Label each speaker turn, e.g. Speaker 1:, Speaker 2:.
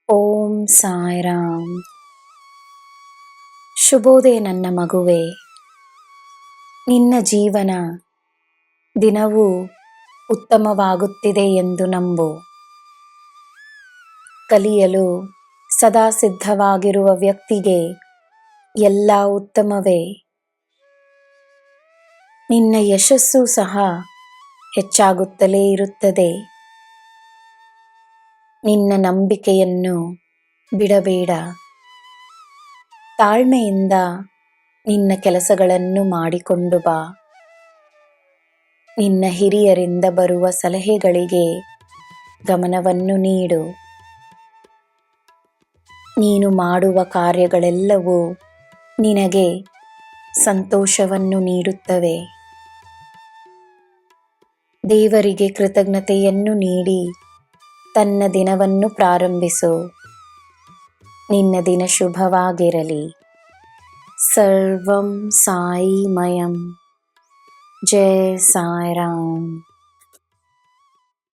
Speaker 1: ಓಂ ಸಾಯಿರಾಮ್. ಶುಭೋದಯ ನನ್ನ ಮಗುವೆ. ನಿನ್ನ ಜೀವನ ದಿನವೂ ಉತ್ತಮವಾಗುತ್ತಿದೆ ಎಂದು ನಂಬು. ಕಲಿಯಲು ಸದಾ ಸಿದ್ಧವಾಗಿರುವ ವ್ಯಕ್ತಿಗೆ ಎಲ್ಲ ಉತ್ತಮವೇ. ನಿನ್ನ ಯಶಸ್ಸು ಸಹ ಹೆಚ್ಚಾಗುತ್ತಲೇ ಇರುತ್ತದೆ. ನಿನ್ನ ನಂಬಿಕೆಯನ್ನು ಬಿಡಬೇಡ. ತಾಳ್ಮೆಯಿಂದ ನಿನ್ನ ಕೆಲಸಗಳನ್ನು ಮಾಡಿಕೊಂಡು ಬಾ. ನಿನ್ನ ಹಿರಿಯರಿಂದ ಬರುವ ಸಲಹೆಗಳಿಗೆ ಗಮನವನ್ನು ನೀಡು. ನೀನು ಮಾಡುವ ಕಾರ್ಯಗಳೆಲ್ಲವೂ ನಿನಗೆ ಸಂತೋಷವನ್ನು ನೀಡುತ್ತವೆ. ದೇವರಿಗೆ ಕೃತಜ್ಞತೆಯನ್ನು ನೀಡಿ ತನ್ನ ದಿನವನ್ನು ಪ್ರಾರಂಭಿಸು. ನಿನ್ನ ದಿನ ಶುಭವಾಗಿರಲಿ. ಸರ್ವಂ ಸಾಯಿಮಯಂ. ಜೈ ಸಾಯಿರಾಮ್.